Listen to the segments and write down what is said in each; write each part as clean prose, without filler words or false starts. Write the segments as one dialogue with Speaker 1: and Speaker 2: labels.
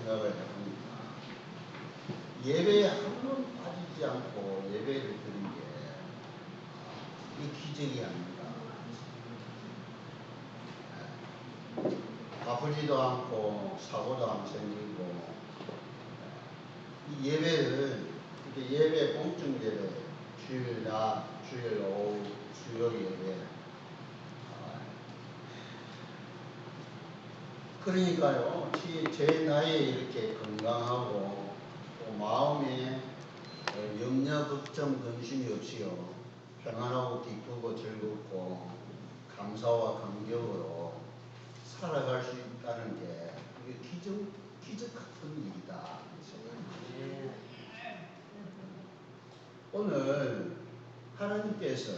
Speaker 1: 생각을 해보니까 예배에 한 번 빠지지 않고 예배를 드린 게 이 기적이 아닌가. 아프지도 않고 사고도 안 생기고 이 예배를 이렇게 예배 공중 예배 주일 낮 주일 오후 주요 예배 그러니까요 제 나이에 이렇게 건강하고 또 마음에 염려 걱정 근심이 없이요 평안하고 기쁘고 즐겁고 감사와 감격으로 살아갈 수 있다는 게 이게 기적 같은 일이다 생각합니다. 오늘 하나님께서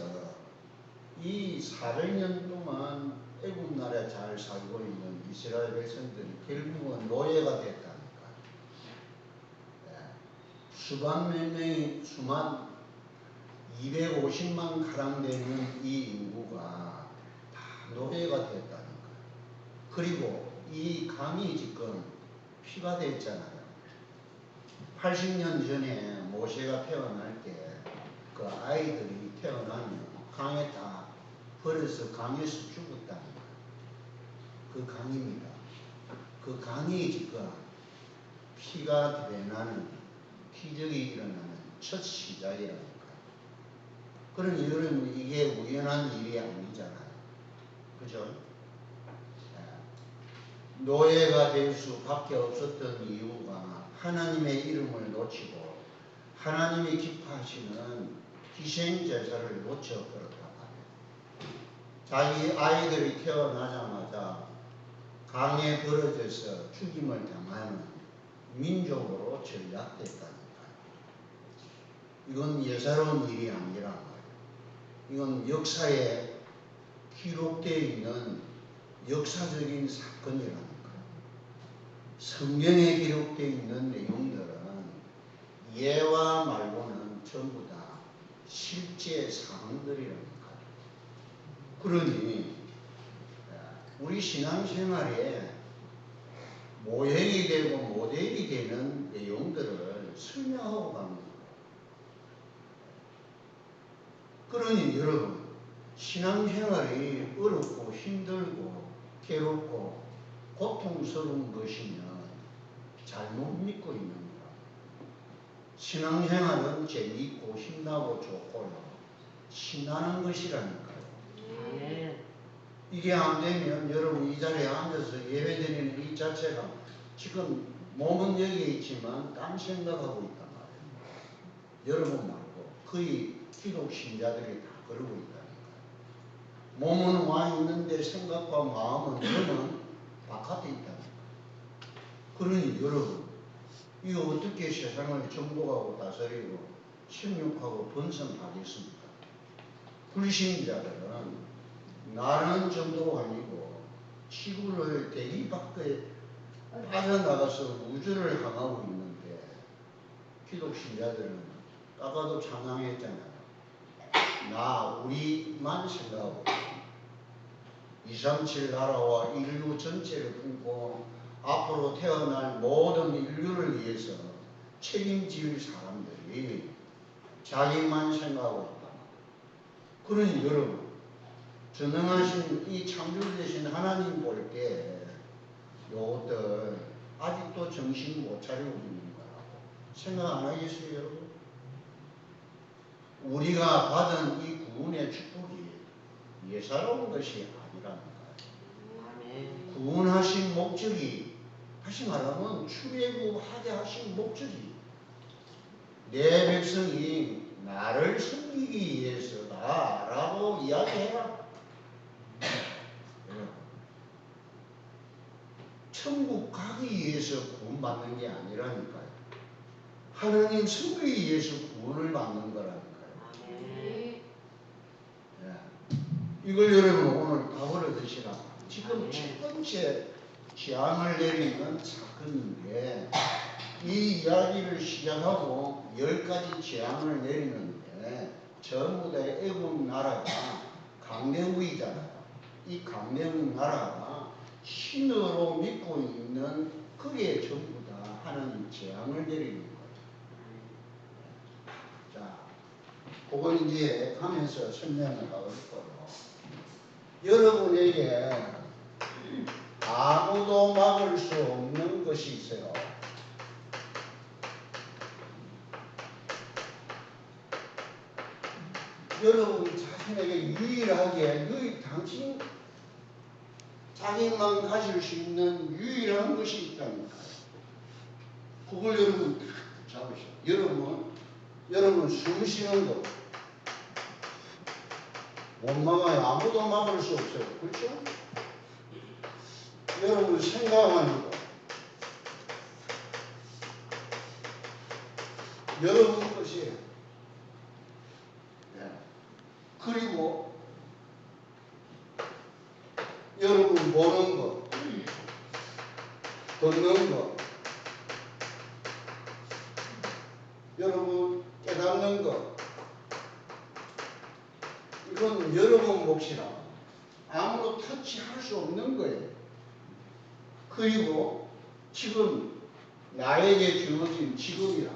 Speaker 1: 이 400년 동안 애굽 나라에 잘 살고 있는 이스라엘 백성들이 결국은 노예가 됐다니까. 수만 수만 250만 가량 되는 이 인구가 다 노예가 됐다니까. 그리고 이 강이 지금 피가 됐잖아요. 80년 전에 모세가 태어날 때 그 아이들이 태어나면 강에 다 버려서 강에서 죽었다니까. 그 강입니다. 그 강이 지금 피가 되나는 기적이 일어나는 첫 시작이라니까. 그러니 여러분 이게 우연한 일이 아니잖아요. 그죠? 노예가 될 수밖에 없었던 이유가 하나님의 이름을 놓치고 하나님이 기뻐하시는 희생제사를 놓쳐버렸단 말이에요. 자기 아이들이 태어나자마자 강에 버려져서 죽임을 당하는 민족으로 전락됐다니까요. 이건 예사로운 일이 아니란 말이에요. 이건 역사에 기록되어 있는 역사적인 사건이라니까요. 성경에 기록되어 있는 내용들은 예와 말고는 전부 다 실제 상황들이라니까요. 그러니 우리 신앙생활에 모형이 되고 모델이 되는 내용들을 설명하고 가는 거예요. 그러니 여러분 신앙생활이 어렵고 힘들고 괴롭고 고통스러운 것이면 잘못 믿고 있는 거예요. 신앙생활은 재미있고 힘나고 좋고요. 신나는 것이라니까요. 이게 안 되면 여러분 이 자리에 앉아서 예배드리는 이 자체가 지금 몸은 여기에 있지만 딴 생각하고 있단 말이에요. 여러분 말고 거의 기독 신자들이 다 그러고 있다니까요. 몸은 와 있는데 생각과 마음은 저는 바깥에 있다니까요. 그러니 여러분 이거 어떻게 세상을 정복하고 다스리고 침묵하고 번성하겠습니까? 불신자들은 나는 정도가 아니고 지구를 대기 밖에 빠져나가서 우주를 향하고 있는데 기독 신자들은 아까도 찬양했잖아요. 우리만 생각하고 237 나라와 인류 전체를 품고 앞으로 태어날 모든 인류를 위해서 책임질 사람들이 자기만 생각하고 있다. 그러니 여러분 전능하신 이 창조주이신 하나님 볼 때 요것들 아직도 정신 못 차리고 있는 거라고 생각 안 하겠어요 여러분? 우리가 받은 이 구원의 축복이 예사로운 것이 아니라는 거예요. 구원하신 목적이 다시 말하면 출애굽하게 하신 목적이 내 백성이 나를 섬기기 위해서다 라고 이야기해라. 천국 가기 위해서 구원받는 게 아니라니까요. 하나님 섬기기 위해서 구원을 받는 거라니까요. 이걸 여러분 오늘 답을 얻으시라. 지금 첫 번째 재앙을 내리는 사건인데 이 이야기를 시작하고 10가지 재앙을 내리는데 전부 다 애국 나라가 강대국이잖아요. 이 강대국 나라가 신으로 믿고 있는 그게 전부 다 하나님 재앙을 내리는 거예요. 자, 그건 이제 가면서 설명을 하고 있고요. 여러분에게 아무도 막을 수 없는 것이 있어요. 여러분 자신에게 유일하게 당신 자기만 가질 수 있는 유일한 것이 있다니까요. 그걸 여러분 다 잡으셔. 여러분 숨 쉬는 거 못 막아요. 아무도 막을 수 없어요. 그렇죠? 여러분 생각하는 거 여러분 것이에요. 네. 그리고 여러분 보는 거, 듣는 거, 여러분 깨닫는 거, 이건 여러분 몫이라 아무도 터치할 수 없는 거예요. 그리고 지금 나에게 주어진 직업이라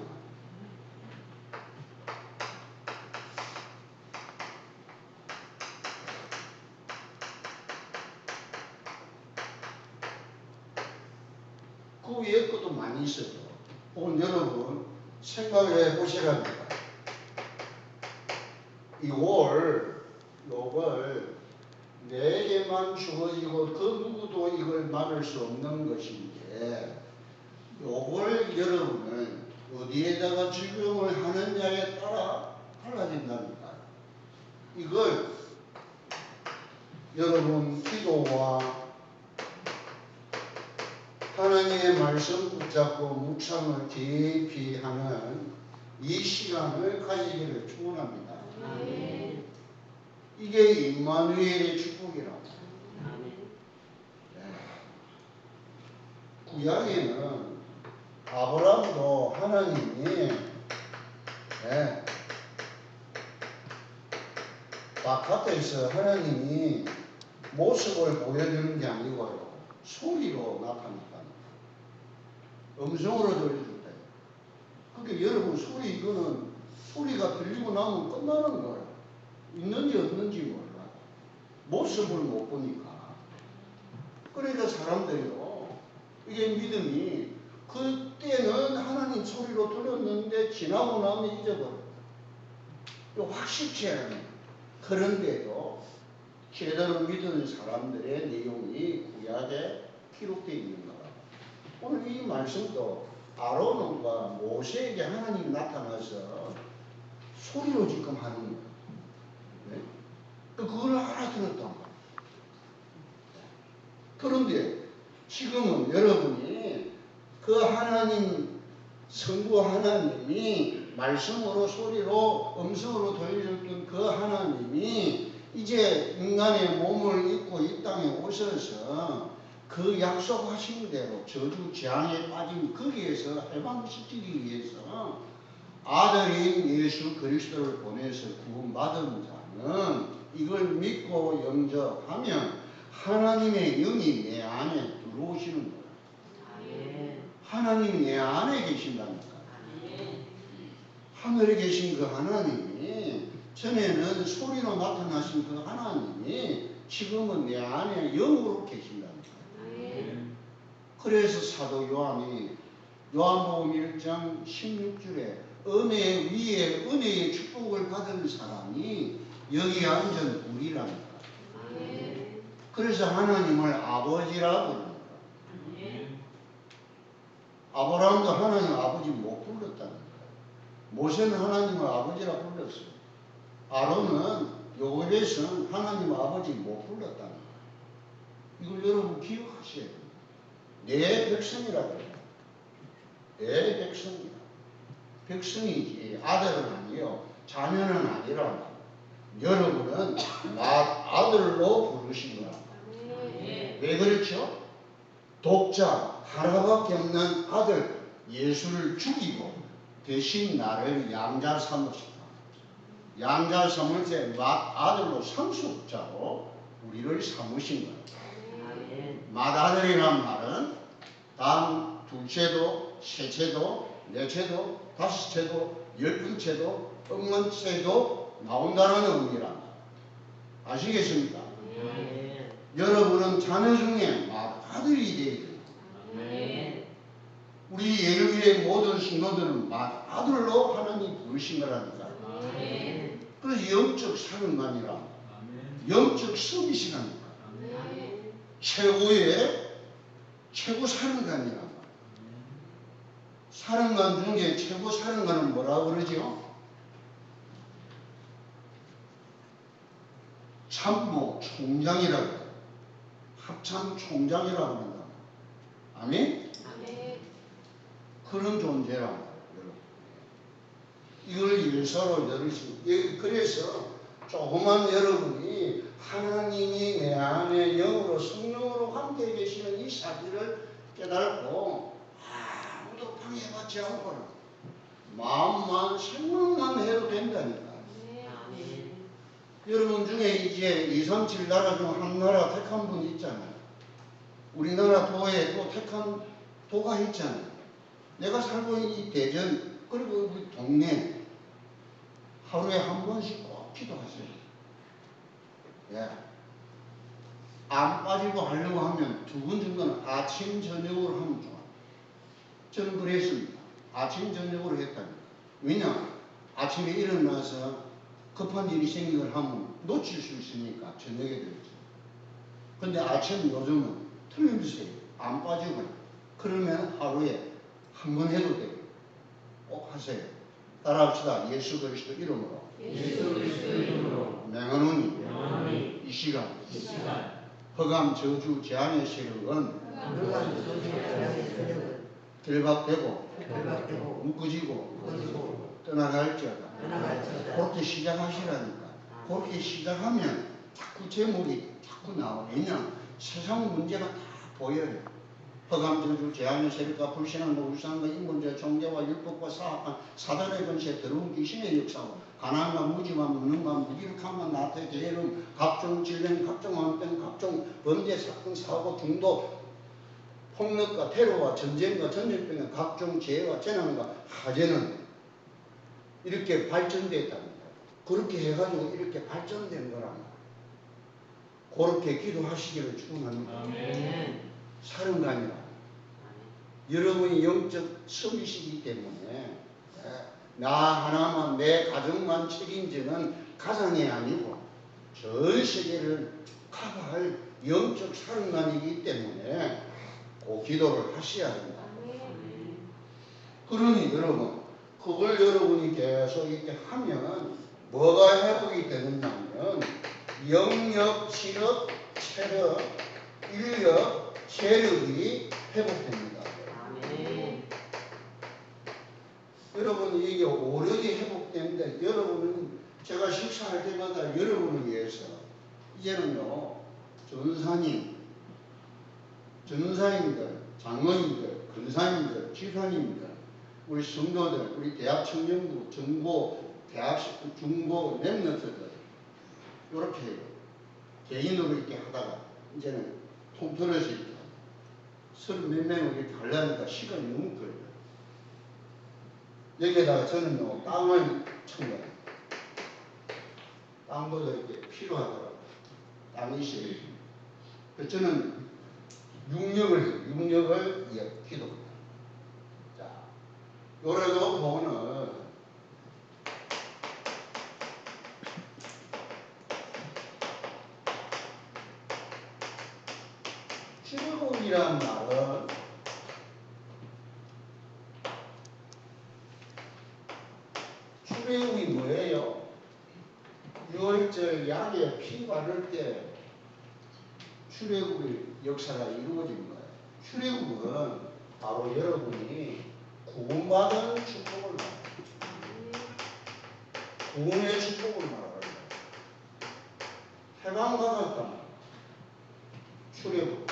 Speaker 1: 그 위에 것도 많이 있어요. 오늘 여러분 생각해 보시랍니다. 요걸 내게만 주어지고 그 누구도 이걸 막을 수 없는 것인데 요걸 여러분은 어디에다가 적용을 하느냐에 따라 달라진다니까. 이걸 여러분 기도와 하나님의 말씀 붙잡고 묵상을 깊이 하는 이 시간을 가지기를 축원합니다. 이게 임마누엘의 축복이라고. 구약에는 아브라함도 하나님이 바깥에서 하나님이 모습을 보여주는 게 아니고요. 소리로 나타났다. 음성으로 들려준다. 그러니까 여러분 이거는 소리가 들리고 나면 끝나는 거예요. 있는지 없는지 몰라. 모습을 못 보니까. 그러니까 사람들이요. 이게 믿음이 그때는 하나님 소리로 들었는데 지나고 나면 잊어버려. 확실치 않아요. 그런데도 제대로 믿는 사람들의 내용이 구약에 기록되어 있는 거라. 오늘 이 말씀도 아론과 모세에게 하나님이 나타나서 소리로 지금 하는 거예요. 네? 그걸 알아들었단 말이에요. 그런데 지금은 여러분이 그 하나님, 성부 하나님이 말씀으로 소리로 음성으로 들려줬던 그 하나님이 이제 인간의 몸을 입고 이 땅에 오셔서 그 약속하신 대로 저주 재앙에 빠진 거기에서 해방시키기 위해서 아들인 예수 그리스도를 보내서 구원받은 자는 이걸 믿고 영접하면 하나님의 영이 내 안에 들어오시는 거예요. 하나님이 내 안에 계신다니까. 하늘에 계신 그 하나님이 전에는 소리로 나타나신 그 하나님이 지금은 내 안에 영으로 계신다니까. 그래서 사도 요한이 요한복음 1장 16절에 은혜 위에 은혜의 축복을 받은 사람이 여기 앉은 우리라니까. 그래서 하나님을 아버지라 부르는 거야. 아브라함도 하나님 아버지 못 불렀다는 거야. 모세는 하나님을 아버지라 불렀어요. 아론은 요셉은 하나님 아버지 못 불렀다는 거야. 이걸 여러분 기억하셔야 돼요. 내 백성이라 그래요. 내 백성이다. 백성이지 아들은 아니요. 자녀는 아니라 여러분은 아들로 부르신 거야. 왜 그렇죠? 독자 하나밖에 없는 아들 예수를 죽이고 대신 나를 양자 삼으시다. 양자 삼을 때 맏아들로 상속자로 우리를 삼으신 거예요. 맏아들이란 말은 단 둘째도, 셋째도, 넷째도, 다섯째도, 열번째도, 억만째도 나온다는 의미랍니다. 아시겠습니까? 여러분은 자녀 중에 맏아들이 되어야 됩니다. 우리 예루교의 모든 성도들은 맏아들로 하나님 부르신 거라니까. 그래서 영적 사령관이라, 영적 서비스라니까. 최고 사령관이라. 사령관 중에 최고 사령관은 뭐라고 그러죠? 참모 총장이라고, 합참 총장이라고 한다. 아멘? 그런 존재란 말이에요. 이걸 일서로 여러분, 그래서 조그만 여러분이 하나님이 내 안에 영으로 성령으로 함께 계시는 이 사실을 깨달고 아무도 방해받지 않고 마음만 생각만 해도 된다니까. 여러분 중에 이제 237 나라 중 한 나라 택한 분 있잖아요. 우리나라 도에 또 택한 도가 있잖아요. 내가 살고 있는 이 대전, 그리고 우리 동네 하루에 한 번씩 꼭 기도하세요. 예. 안 빠지고 하려고 하면 2번 정도는 아침 저녁으로 하면 좋아요. 저는 그랬습니다. 아침 저녁으로 했다니까. 왜냐? 아침에 일어나서 급한 일이 생기걸 하면 놓칠 수 있으니까 저녁에 되겠죠. 근데 아침 요즘은 틀림없이 안 빠지고 그러면 하루에 한 번 해도 돼요. 꼭 하세요. 따라합시다. 예수 그리스도 이름으로.
Speaker 2: 예수 그리스도 이름으로
Speaker 1: 명하노니 이 시간 허감 저주 제한의 세력은 결박되고 묶어지고 떠나갈지어다. 그렇게 시작하시라니까. 그렇게 시작하면 자꾸 제목이 자꾸 나와. 왜냐? 세상 문제가 다 보여요. 허감 저주 제한의 세력과 불신앙과 울상과 인본주의 종교와 율법과 사악한 사단의 권세 더러운 귀신의 역사와 가난과 무지와 무능과 무기력함과 나태 게으름 각종 질병 각종 암병 각종 범죄 사건 사고 중독 폭력과 테러와 전쟁과 전염병과 각종 재해와 재난과 화재는 이렇게 발전됐답니다. 그렇게 해가지고 이렇게 발전된 거랍니다. 그렇게 기도하시기를 축원합니다. 사령관이라. 여러분이 영적 섬이시기 때문에 나 하나만 내 가정만 책임지는 가장이 아니고 전 세계를 커버할 영적 사령관이기 때문에 그 기도를 하셔야 된다. 그러니 여러분 그걸 여러분이 계속 이렇게 하면 뭐가 회복이 되느냐면 영역, 실업, 체력, 인력, 체력이 회복됩니다. 여러분 이게 오력이 회복되는데 여러분은 제가 식사할 때마다 여러분을 위해서 이제는요 전사님들, 장로님들, 근사님들, 지사님들, 우리 성도들, 우리 대학 청년부, 정보, 대학 중고 랩너트들 이렇게 개인으로 이렇게 하다가 이제는 통틀어서 이렇게 30몇 명을 이렇게 하려니까 시간이 너무 걸려요. 여기에다가 저는요 땅을 친 거예요. 땅보다 이렇게 필요하더라고요. 땅이 있어요. 그래서 저는 육력을 기도합니다. 자, 요래도 보면은 출애굽이란 말은 출애굽이 뭐예요? 6월절 약에 피 바를 때 출애굽의 역사가 이루어진 거예요. 출애굽은 바로 여러분이 구원받은 축복을 말합니다. 구원의 축복을 말합니다. 해방받았다. 출애굽.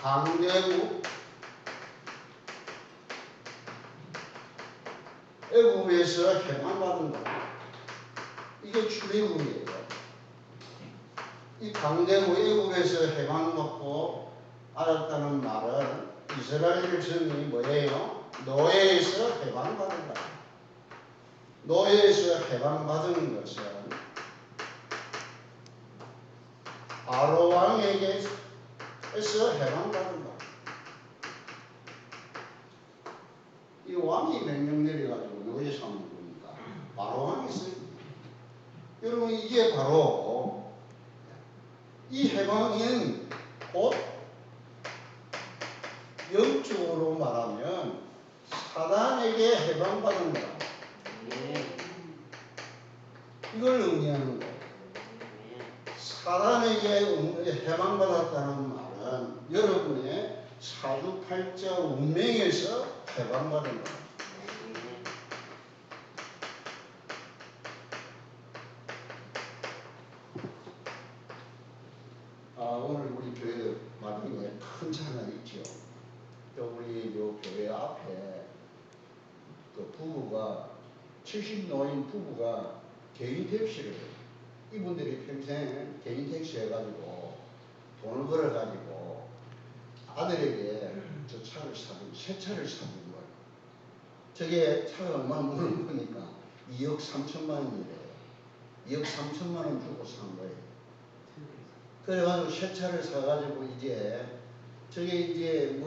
Speaker 1: 강대국 애굽에서 해방받은 거. 이게 출애굽이에요. 이 강대국 애국에서 해방받고 알았다는 말은 이스라엘 백성이 뭐예요? 노예에서 해방받은 거예요. 노예에서 해방받은 것은 바로 왕에게서 해방받은 거예요. 이 왕이 명령 내려가지고 노예 삼는 거니까 바로 왕에서. 여러분 이게 바로 이 해방은 곧 영적으로 말하면 사단에게 해방받은 거라. 이걸 의미하는 거예요. 사단에게 해방받았다는 말은 여러분의 사주팔자 운명에서 해방받은 거예요. 오늘 우리 교회 마당에 큰 차가 있죠. 또 우리 요 교회 앞에 그 부부가 70노인 부부가 개인 택시를 해요. 이분들이 평생 개인 택시 해가지고 돈을 벌어가지고 아들에게 저 차를 사준, 새 차를 사준 거예요. 저게 차가 얼마 물어보니까 2억 3천만 원이래요. 2억 3천만 원 주고 산 거예요. 그래가지고 새 차를 사가지고 이제 저게 이제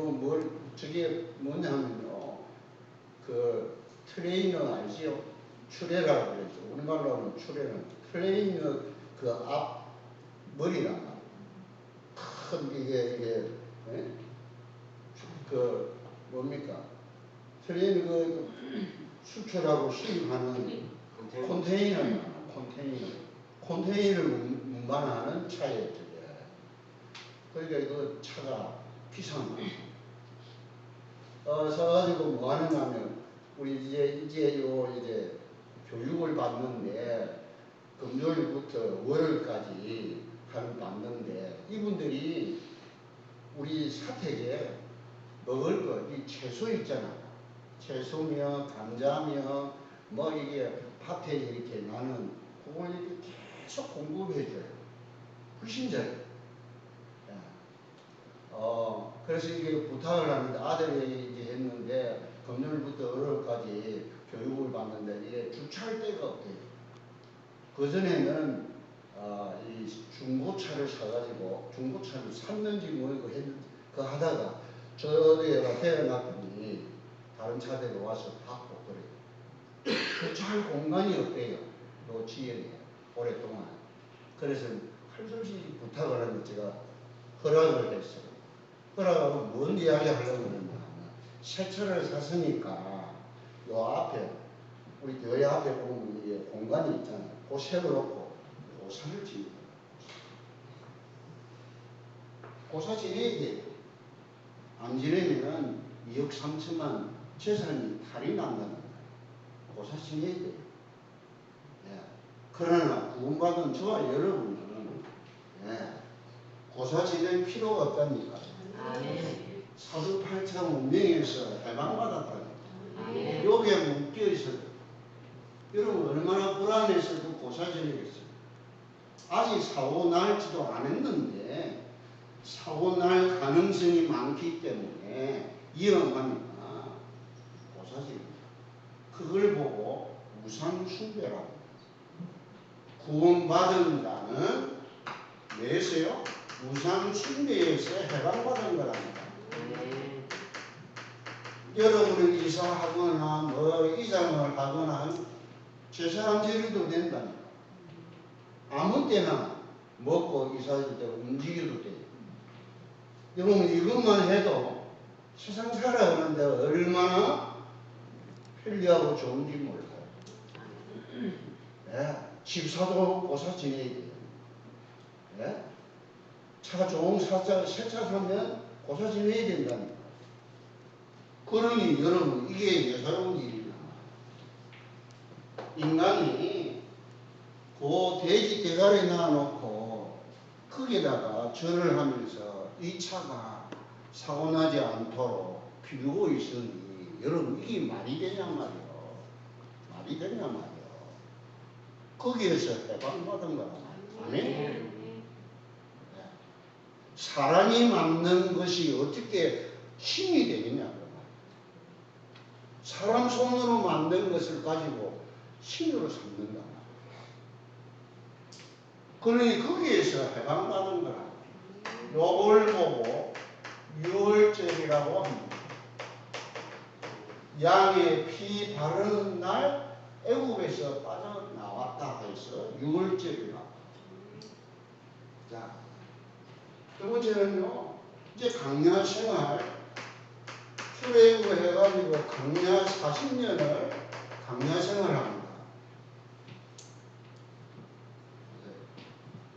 Speaker 1: 저게 뭐냐면요. 그 트레이너 알지요? 추레라고 그러죠. 우리말로 하면 추레는 트레이너 그 앞 머리란 말이에요. 큰 이게 그 뭡니까? 트레이너 그 수출하고 수입하는 컨테이너를 운반하는 차예요. 저게. 그러니까 그 차가 비싼 거예요. 사가지고 뭐 하느냐면 우리 이제 교육을 받는데 금요일부터 월요일까지 받는데 이분들이 우리 사택에 먹을 거 이 채소 있잖아요. 채소며 감자며 뭐 이게 밭에 이렇게 나는 그걸 이렇게 계속 공급해줘요. 불신자예요. 그래서 이게 부탁을 하는데 아들이 이제 했는데 금요일부터 월요일까지 교육을 받는데 이게 주차할 데가 없대요. 그전에는 이 중고차를 사가지고 중고차를 샀는지 모르고 그 하다가 저 어디에다 대어놨더니 다른 차들이 와서 받고 그래요. 주차할 공간이 없대요. 요 지역에 오랫동안. 그래서 할 수 없이 부탁을 하는데 제가 허락을 했어요. 허락하고 뭔 이야기 하려고 그러냐. 새 차를 샀으니까 요 앞에 우리 교회 앞에 보면 이게 공간이 있잖아요. 그 세워놓고 고사를 지는 거예요. 고사 지내야 돼요. 안 지내면 2억 3천만 재산이 탈이 난다는 거예요. 고사 지내야 돼요. 예. 그러나 구원받은 저와 여러분은 고사 지낼 필요가 없다니까. 사주팔자 운명에서 해방받았다니까. 여기에 묶여있어요. 여러분 얼마나 불안해서도 고사 지내겠어요. 아직 사고 날지도 않았는데 사고 날 가능성이 많기 때문에 위험하니까 고사 지냅니다. 그걸 보고 우상 숭배라고. 구원받은 자는 뭐였어요? 우상 숭배에서 해방받은 거랍니다. 여러분은 이사하거나 뭐 이장을 하거나 제사람 지내도 된다니까. 아무 때나 먹고 이사할 때 움직여도 돼요. 여러분 이것만 해도 세상 살아가는데 얼마나 편리하고 좋은지 몰라요. 집사도 고사 지내야 돼요. 차가 좋은 새 차 사면 고사 지내야 된다니까. 그러니 여러분 이게 예사로운 일이냐. 인간이 그 돼지 대가리 놔놓고 거기다가 절을 하면서 이 차가 사고나지 않도록 비우고 있으니 여러분 이게 말이 되냐 말이요. 말이 되냐 말이요. 거기에서 해방받은 거란 말이에요. 아멘? 사람이 만든 것이 어떻게 신이 되겠냐고. 사람 손으로 만든 것을 가지고 신으로 삼는단 말이에요. 그러니 거기에서 해방받은 거라. 요걸 보고 유월절이라고 합니다. 양의 피 바르는 날 애굽에서 빠져나왔다 해서 유월절이라고. 자, 두 번째는요, 이제 강야 생활, 출애굽 해가지고 강야 40년을 강야 생활합니다.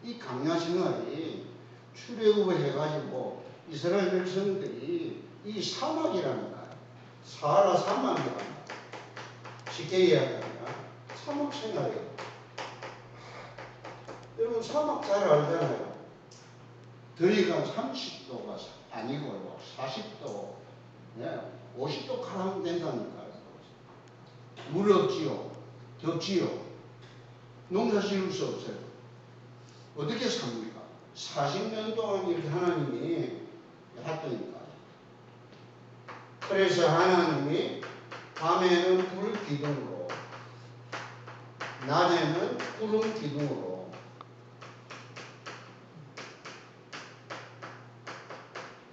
Speaker 1: 이 강야 생활이 출애굽을 해가지고 이스라엘 백성들이 이 사막이라는 거야. 사하라 사막이라는 거야. 쉽게 이야기하면 사막 생활이에요. 여러분 사막 잘 알잖아요. 더위가 30도가 아니고요. 40도, 50도 가라앉 된다니까요. 물 없지요. 덥지요. 농사 지을 수 없어요. 어떻게 삽니까? 40년 동안 이렇게 하나님이 했더니까. 그래서 하나님이 밤에는 불 기둥으로, 낮에는 구름 기둥으로,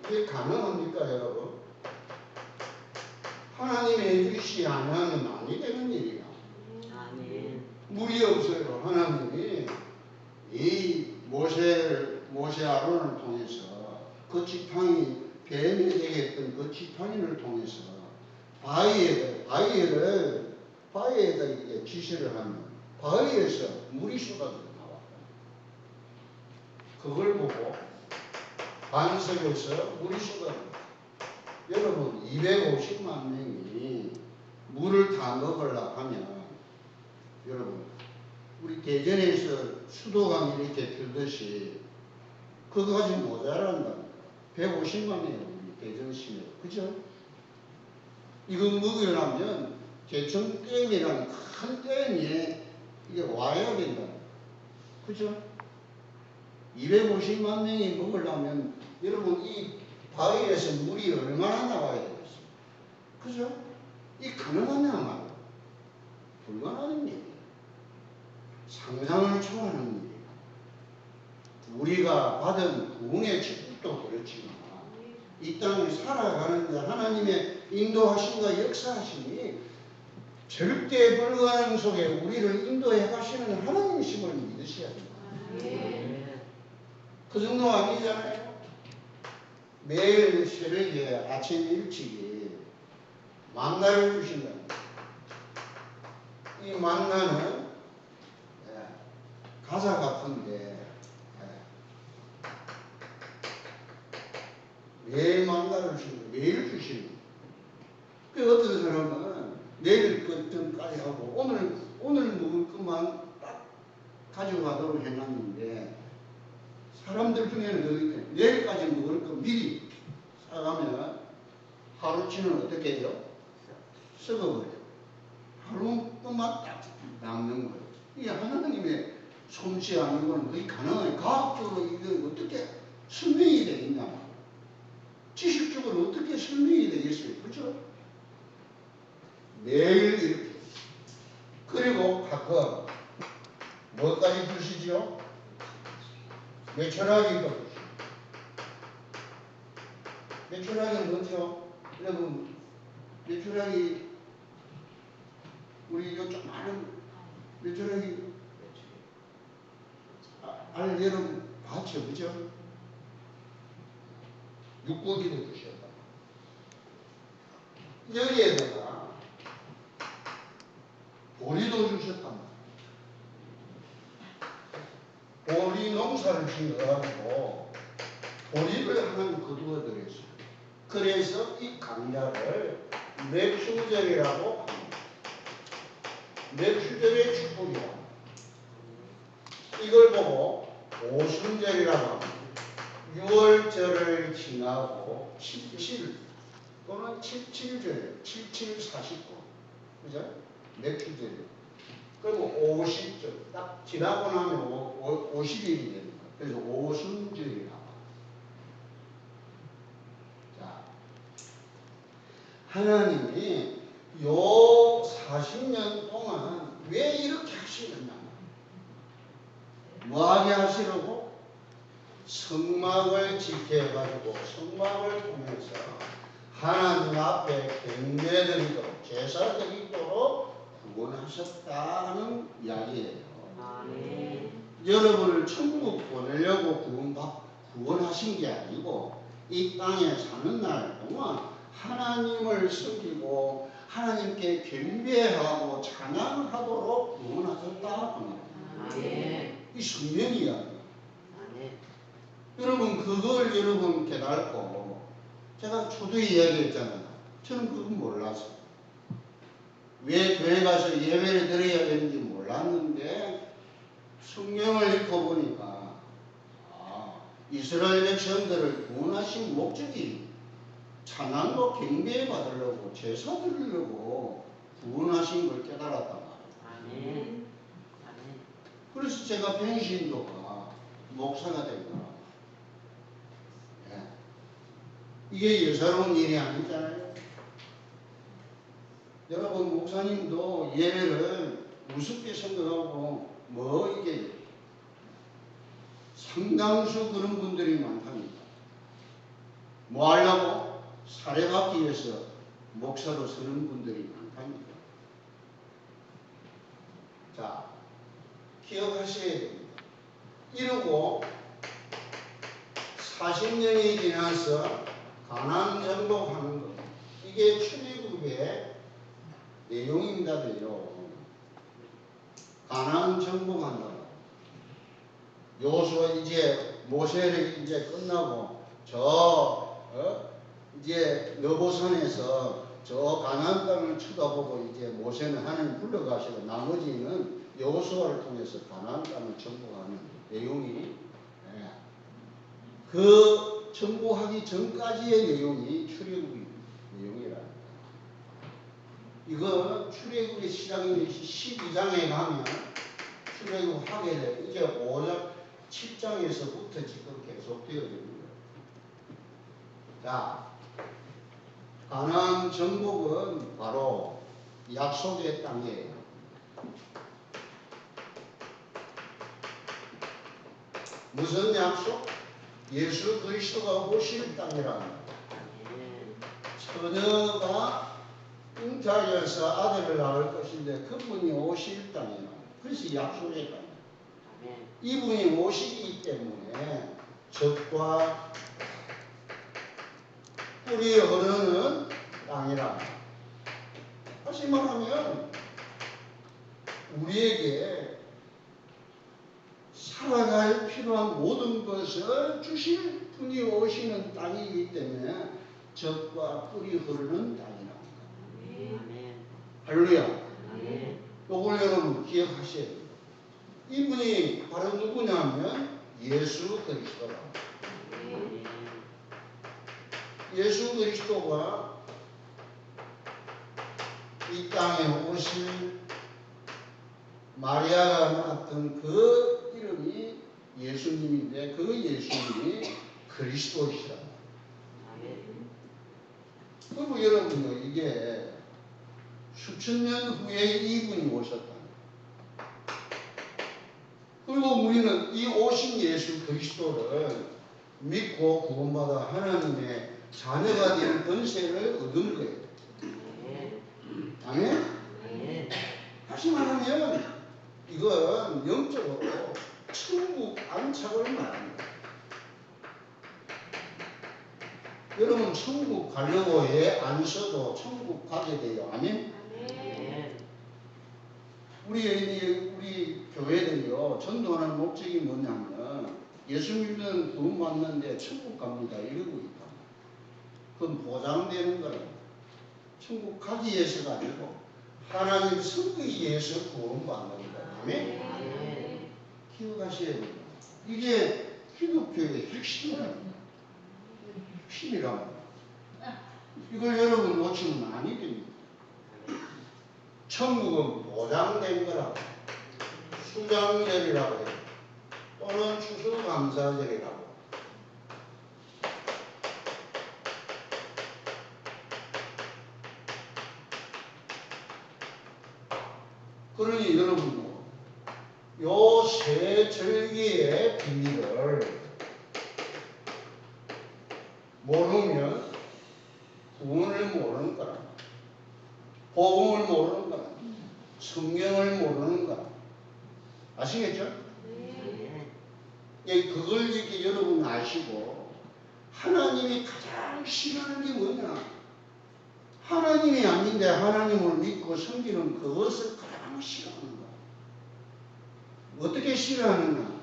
Speaker 1: 이게 가능합니까, 여러분? 하나님이 해주시지 않으면 아니 되는 일이야.
Speaker 2: 아멘.
Speaker 1: 물이 없어요. 하나님이 이 모세 아론을 통해서 그 지팡이 뱀이 되게 했던 그 지팡이를 통해서 바위에다 이렇게 지시를 하면 바위에서 물이 쏟아져 나와. 그걸 보고 반석에서 물이 쏟아져. 여러분 250만 명이 물을 다 먹으려고 하면 여러분 우리 대전에서 수도강 이렇게 들듯이 그거 가지고 모자란다. 150만 명이 우리 대전 시내. 그죠? 이거 먹으려면 제천댐이라는 큰 댐이 이게 와야 된다. 그죠? 250만 명이 먹으려면 여러분 이 바위에서 물이 얼마나 나와야 되겠어요? 그죠? 이 가능하냐 말이야. 불가능한 일이에요. 상상을 초월하는 일이에요. 우리가 받은 구원의 축복도 그렇지만 이 땅을 살아가는데 하나님의 인도하심과 역사하심이 절대 불가능 속에 우리를 인도해 가시는 하나님이심을 믿으셔야 됩니다. 그 정도 아니잖아요. 매일 새벽에 아침 일찍이 만나를 주신다. 이 만나는 가사 같은데 매일 만나를 주시고 매일 주시는. 그 어떤 사람은 내일 것까지 하고 오늘 먹을 것만 딱 가지고 가도록 해놨는데 사람들 중에는 여기 내일까지 먹을 거 미리 사가면 하루치는 어떻게 해요? 썩어버려요. 하루 것만 딱 남는 거예요. 이게 하나님의 솜씨 아니고는 그게 가능해요. 과학적으로 이게 어떻게 설명이 되겠냐. 지식적으로 어떻게 설명이 되겠어요? 그렇죠? 매일 이렇게. 그리고 가끔 뭐까지 주시죠? 메추라기도 주시죠. 메추라기 뭐죠? 여러분 메추라기 우리 요즘 많은 메추라기 알 여러분 봤죠? 그죠? 육고기도 주셨다. 여기에다가 보리도 주셨단 말이에요. 보리 농사를 지어가지고 보리를 하나 거두어 드렸어요. 그래서 이 강야를 맥수절이라고 합니다. 맥수절의 축복이다. 이걸 보고 오순절이라고 합니다. 6월절을 지나고 77 또는 77절, 7749. 그죠? 맥주절이요. 그리고 50절. 딱 지나고 나면 50일이 되는 거예요. 그래서 오순절이라고. 하나님이 요 40년 동안 왜 이렇게 하시느냐? 뭐하게 하시려고? 성막을 지켜가지고 성막을 통해서 하나님 앞에 경배드리도록 제사드리도록 구원하셨다는 이야기예요.
Speaker 2: 아멘.
Speaker 1: 여러분을 천국 보내려고 구원하신 게 아니고 이 땅에 사는 날 동안 하나님을 섬기고 하나님께 경배하고 찬양하도록 구원하셨다.
Speaker 2: 아멘.
Speaker 1: 이 성령 이야기.
Speaker 2: 아멘.
Speaker 1: 여러분 그걸 여러분 깨닫고 제가 초두에 이야기했잖아요. 저는 그거 몰라서 왜 교회 가서 예배를 드려야 되는지 몰랐는데 성경을 읽어보니까 이스라엘 백성들을 구원하신 목적이 찬양과 경배 받으려고 제사 드리려고 구원하신 걸 깨달았단 말이에요.
Speaker 2: 아멘. 아멘.
Speaker 1: 그래서 제가 변신도가 목사가 된 거라. 예. 이게 예사로운 일이 아니잖아요. 여러분 목사님도 예배를 우습게 생각하고 뭐 이게 상당수 그런 분들이 많답니다. 뭐 하려고? 사례받기 위해서 목사로 서는 분들이 많답니다. 자, 기억하셔야 됩니다. 이러고 40년이 지나서 가나안 정복하는 것. 이게 출애굽의 내용입니다요. 가나안 정복한다. 여호수아 이제 모세를 이제 끝나고 이제 너보산에서 저 가나안 땅을 쳐다보고 이제 모세는 하나님 불러가시고 나머지는 여호수아를 통해서 가나안 땅을 정복하는 내용이 그 정복하기 전까지의 내용이 출애굽의 내용이랍니다. 이거 출애굽의 시작인 12장에 가면 출애굽 하게 돼. 이제 5장 7장에서부터 지금 계속 되어야 됩니다. 자, 가나안 정복은 바로 약속의 땅이에요. 무슨 약속? 예수 그리스도가 오실 땅이라는 처녀가 잉태하여서 아들을 낳을 것인데 그분이 오실 땅이라. 그래서 약속의 땅. 이분이 오시기 때문에 젖과 꿀이 흐르는 땅이라. 다시 말하면 우리에게 살아갈 필요한 모든 것을 주실 분이 오시는 땅이기 때문에 젖과 꿀이 흐르는 땅이랍니다. 할렐루야. 요걸 여러분 기억하셔야 돼요. 이분이 바로 누구냐면 예수 그리스도랍니다. 예수 그리스도가 이 땅에 오실 마리아가 낳았던 그 이름이 예수님인데 그 예수님이 그리스도시라. 그리고 여러분요 이게 수천 년 후에 이분이 오셨다. 그리고 우리는 이 오신 예수 그리스도를 믿고 구원받아 하나님의 자녀가 된 권세를 얻은 거예요. 아멘? 다시 말하면 이건 영적으로 천국 안착을 말합니다. 여러분 천국 가려고 애 안 써도 천국 가게 돼요. 아멘? 우리 교회들이요 전도하는 목적이 뭐냐면 예수 믿는 구원받는데 천국 갑니다 이러고 있다. 그건 보장되는 거예요. 천국 가기 위해서가 아니고 하나님 선거에 의해서 구원받는 거예요. 아멘? 기억하셔야 됩니다. 이게 기독교의 핵심이랍니다. 핵심이랍니다. 이걸 여러분 놓치면 아니 됩니다. 천국은 보장된 거라고 수장절이라고 해요. 또는 추수감사절이라고. 그러니 여러분도 요 세 절기의 비밀을 모르면 구원을 모르는 거라. 복음을 모르는 거라. 성경을 모르는 거라. 아시겠죠?
Speaker 2: 아멘.
Speaker 1: 예, 그걸 이렇게 여러분 아시고 하나님이 가장 싫어하는 게 뭐냐? 하나님이 아닌데 하나님을 믿고 섬기는 그것을 가장 싫어하는 거야. 어떻게 싫어하느냐?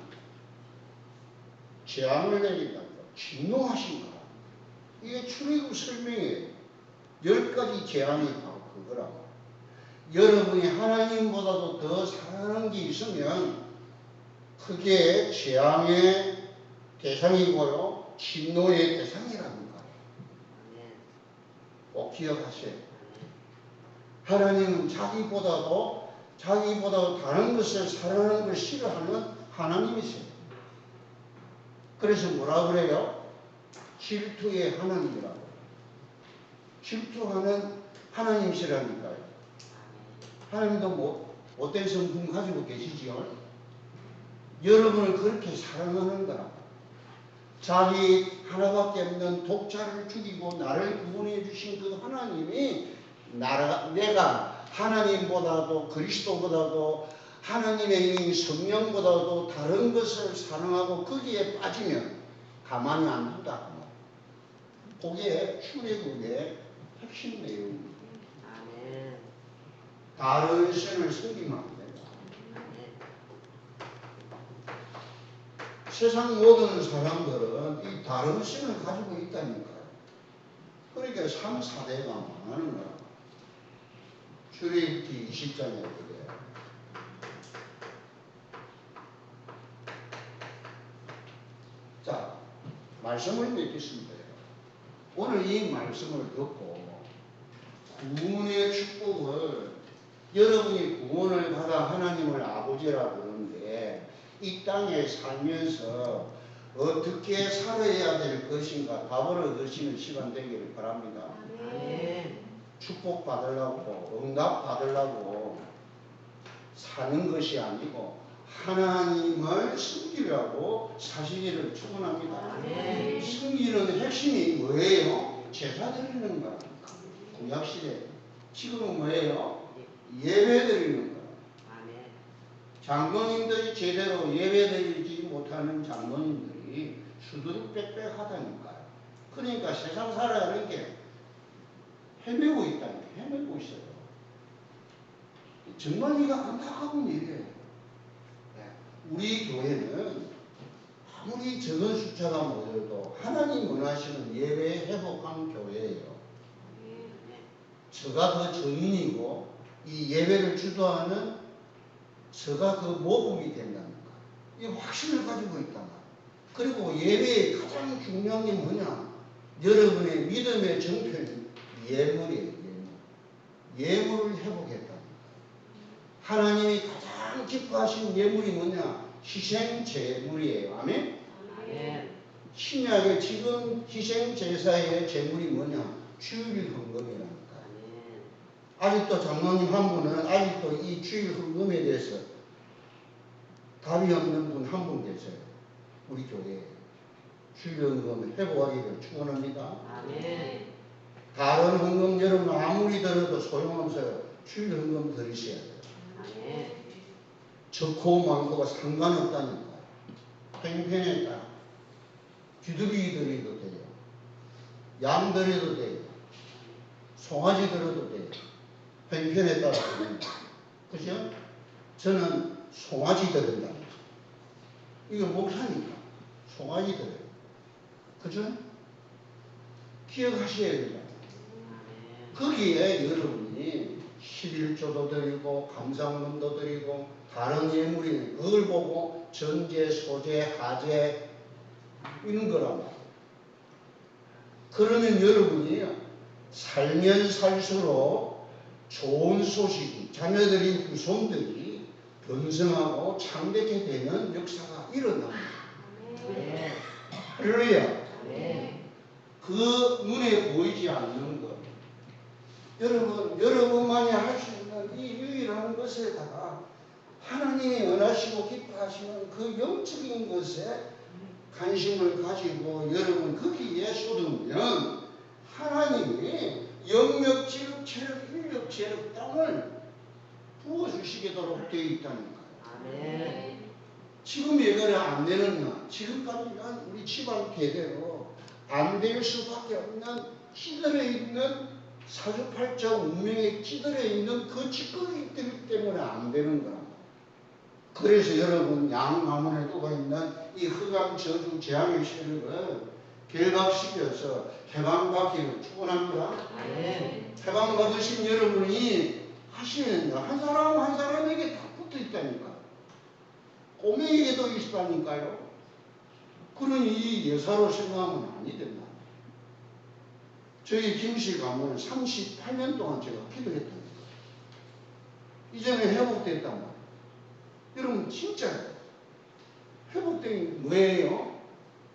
Speaker 1: 재앙을 내린다고 진노하신 거야. 이게 출애굽 설명이에요. 10가지 재앙이 바로 그거라고. 여러분이 하나님보다도 더 사랑하는 게 있으면 그게 재앙의 대상이고요, 진노의 대상이라는 거예요. 꼭 기억하세요. 하나님은 자기보다도 다른 것을 사랑하는 걸 싫어하는 하나님이세요. 그래서 뭐라 그래요? 질투의 하나님이라고. 질투하는 하나님이시라니까요. 하나님도 뭐 못된 성품 가지고 계시지요. 여러분을 그렇게 사랑하는 거라고. 자기 하나밖에 없는 독자를 죽이고 나를 구원해 주신 그 하나님이 내가 하나님보다도 그리스도보다도 하나님의 이 성령보다도 다른 것을 사랑하고 거기에 빠지면 가만히 안 둔다. 그게 출애굽의 핵심 내용입니다.
Speaker 2: 아멘.
Speaker 1: 다른 신을 섬기면 안 된다. 세상 모든 사람들은 이 다른 신을 가지고 있다니까요. 그러니까 3, 4대가 망하는 거야. 출애굽기 20장에 그래. 자, 말씀을 맺겠습니다. 오늘 이 말씀을 듣고 구원의 축복을, 여러분이 구원을 받아 하나님을 아버지라고 그러는데 이 땅에 살면서 어떻게 살아야 될 것인가 답을 얻으시는 시간 되기를 바랍니다.
Speaker 2: 아멘.
Speaker 1: 축복 받으려고, 응답 받으려고 사는 것이 아니고 하나님을 섬기려고 사시기를 축원합니다.
Speaker 2: 아멘.
Speaker 1: 섬기는 핵심이 뭐예요? 제사 드리는 거랍니다. 구약시대. 지금은 뭐예요? 예배 드리는 거라.
Speaker 2: 아멘.
Speaker 1: 장로님들이 제대로 예배 드리지 못하는 장로님들이 수두룩빽빽하다니까요. 그러니까 세상 살아가는 게 헤매고 있다니까. 헤매고 있어요. 정말 이거 안타까운 일이에요. 우리 교회는 아무리 적은 숫자가 모여도 하나님 원하시는 예배에 회복한 교회예요. 저가 그 증인이고 이 예배를 주도하는 저가 그 모범이 된다는 거. 이 확신을 가지고 있단 말이에요. 그리고 예배의 가장 중요한 게 뭐냐? 여러분의 믿음의 정표는 예물이에요. 예물을 회복했다는 거예요. 하나님이 가장 기뻐하신 예물이 뭐냐? 희생 제물이에요. 아멘?
Speaker 2: 아멘.
Speaker 1: 신약의 지금 희생 제사의 제물이 뭐냐? 주일 헌금이라니까. 아직도 장로님 한 분은 아직도 이 주일 헌금에 대해서 답이 없는 분 한 분 계세요. 우리 교회에. 주일 헌금 회복하기를 축원합니다.
Speaker 2: 아멘.
Speaker 1: 다른 헌금 여러분 아무리 들어도 소용없어요. 주일 헌금 드리셔야 돼요.
Speaker 2: 아멘.
Speaker 1: 적고 많고가 상관없다니까. 팽팽에 따라 비둘기 드려도 돼요. 양 드려도 돼요. 송아지 드려도 돼요. 팽편에 따라 드립니다. 그죠? 저는 송아지 드린다. 이거 목사니까 송아지 드려요. 그죠? 기억하셔야 됩니다. 거기에 여러분이 11조도 드리고 감상문도 드리고 다른 예물이 그걸 보고 전제, 소제, 하제 이런 거라고. 그러면 여러분이 살면 살수록 좋은 소식이 자녀들이 후손들이 번성하고 창대케 되는 역사가 일어납니다.
Speaker 2: 아멘.
Speaker 1: 할렐루야.
Speaker 2: 아멘.
Speaker 1: 그 눈에 보이지 않는 것. 여러분만이 할 수 있는 이 유일한 축복이라는 것에다가 하나님이 원하시고 기뻐하시는 그 영적인 것에 관심을 가지고 여러분 거기에 쏟으면 하나님이 영력, 지력, 체력, 인력, 재력, 땅을 부어주시도록 되어 있다니까요.
Speaker 2: 아멘.
Speaker 1: 지금 왜 그래 안 되느냐? 지금까지는 우리 집안 대대로 안 될 수밖에 없는 찌들어 있는 사주팔자 운명에 찌들어 있는 그 찌꺼기들 때문에 안 되는 거라. 그래서 여러분 양가문에 두고 있는 이 흑암 저주 재앙의 세력을 결박시켜서 해방받기를 축원합니다.
Speaker 2: 아멘.
Speaker 1: 해방받으신 여러분이 하시는 한 사람 한 사람에게 다 붙어 있다니까. 꼬맹이에게도 있다니까요. 그러니 이 여사로 생각하면 아니 된다. 저희 김씨 가문은 38년 동안 제가 기도했답니다. 이전에 회복됐단 말이에요. 여러분 진짜요. 회복된 뭐예요?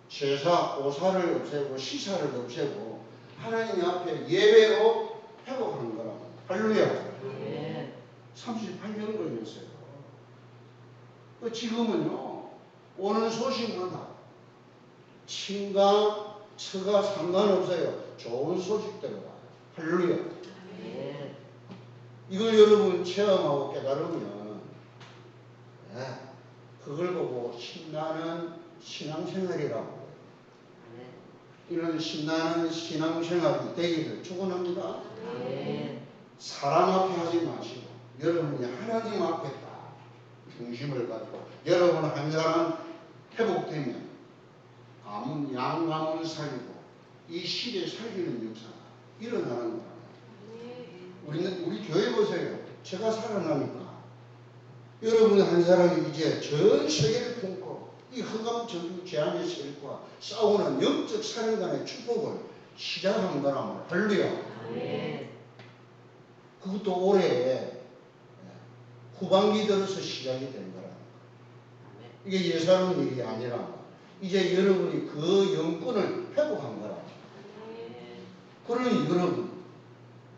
Speaker 1: 제사, 오사를 없애고 시사를 없애고 하나님 앞에 예배로 회복하는 거라고. 할렐루야.
Speaker 2: 아멘.
Speaker 1: 38년 걸렸어요. 지금은요, 오는 소식마다 친가, 처가 상관없어요. 좋은 소식대로 와요. 할렐루야.
Speaker 2: 아멘.
Speaker 1: 이걸 여러분 체험하고 깨달으면, 그걸 보고 신나는 신앙생활이라고 해요.
Speaker 2: 아멘.
Speaker 1: 이런 신나는 신앙생활이 되기를 축원합니다.
Speaker 2: 아멘.
Speaker 1: 사람 앞에 하지 마시고 여러분이 하나님 앞에 딱 중심을 가지고 여러분 한 사람 회복되면 양가문 살리고 이 시대 살리는 역사가 일어나는 거예요. 우리 교회 보세요. 제가 살아나니까 여러분 한 사람이 이제 전 세계를 품고 이 흑암 저주 재앙의 세력과 싸우는 영적 살인간의 축복을 시작한 거라면 할렐루야.
Speaker 2: 아멘.
Speaker 1: 그것도 올해 후반기 들어서 시작이 된 거라. 이게 예사로운 일이 아니라 이제 여러분이 그 영권을 회복한 거라. 그러니 여러분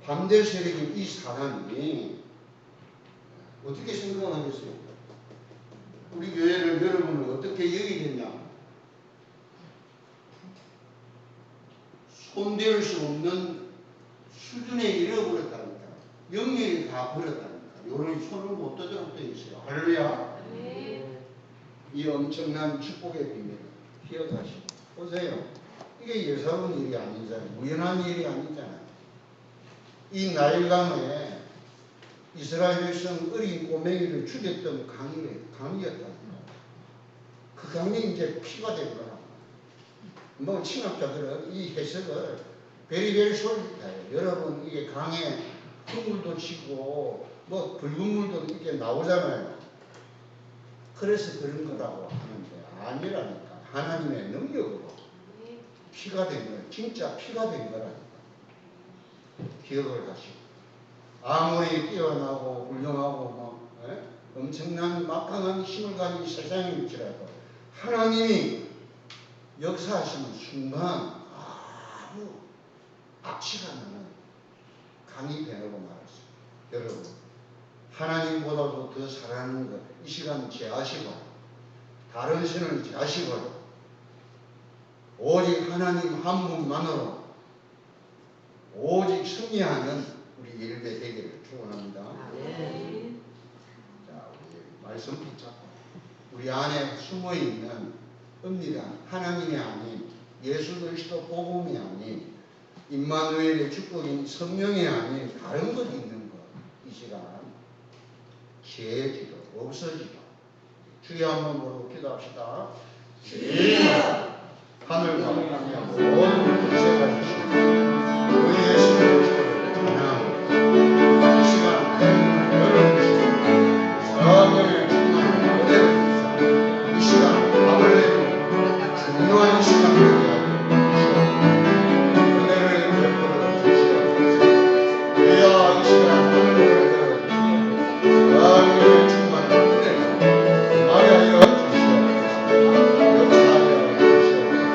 Speaker 1: 반대 세력인 이 사람이 어떻게 생각하겠어요? 우리 교회를 여러분은 어떻게 여기겠냐? 손댈 수 없는 수준에 이르러버렸다니까. 영역이 다 버렸다니까. 요런 손을 못 떠도록 되어 있어요. 할렐루야. 이 엄청난 축복의 비밀을 기억하시고 보세요. 이게 예사로운 일이 아니잖아요. 우연한 일이 아니잖아요. 이 나일강에 이스라엘 백성 어린 꼬맹이를 죽였던 강이었다. 그 강이 이제 피가 된 거라. 뭐 신학자들은 이 해석을 베리베리 솔직해요. 여러분 이게 강에 흙물도 치고 뭐 붉은 물도 이렇게 나오잖아요. 그래서 그런 거라고 하는데 아니라니까. 하나님의 능력으로 피가 된 거예요. 진짜 피가 된 거라니까. 기억을 하시고 아무리 뛰어나고 훌륭하고 뭐 엄청난 막강한 힘을 가진 세상일지라도 하나님이 역사하시는 순간 아무 악취가 나는 강이 되라고 말했어요. 여러분 하나님보다도 더 사랑하는 것 이 시간 제하시고 다른 신을 제하시고 오직 하나님 한 분만으로 오직 승리하는 우리 예배 되기를 축원합니다.
Speaker 2: 아멘.
Speaker 1: 자, 우리 말씀 붙잡고 우리 안에 숨어 있는 은밀한 하나님이 아닌 예수 그리스도 복음이 아닌 임마누엘의 축복인 성령이 아닌 다른 것이 있는 것. 이 시간 죄지도 없어지도 주여 한번 부르고 기도합시다. 주여 하늘과 땅의 모든 권세가 주시고 우리 예수 그리스도를 찬양합니다. 이 시간 하나님을 열어주시고 성령의 충만을 보내주시고 이 시간 밤을 내고 중요한 시간을 은혜를 베풀어 주시옵소서. 주여 이 시간 하늘을 열어주시고 성령의 충만을 은혜로 말하여 주시옵소서. 역사하여 주시옵소서.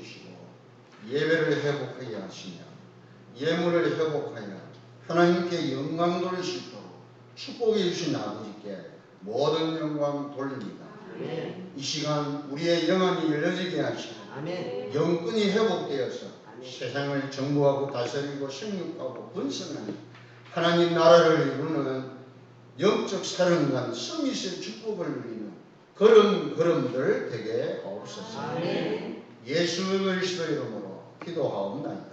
Speaker 1: 주시고 예배를 회복하게 하시며 예물을 회복하여 하나님께 영광 돌릴 수 있도록 축복해 주신 아버지께 모든 영광 돌립니다.
Speaker 2: 아멘.
Speaker 1: 이 시간 우리의 영안이 열려지게 하시고
Speaker 2: 아멘.
Speaker 1: 영끈이 회복되어서
Speaker 2: 아멘.
Speaker 1: 세상을 정부하고 다스리고 생육하고 번성하는 하나님 나라를 이루는 영적 사령관 서밋의 축복을 누리는 그런 걸음들 되게 없었습니다.
Speaker 2: 아멘.
Speaker 1: 예수 그리스도 이름으로 기도하옵나이다.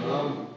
Speaker 1: 아멘.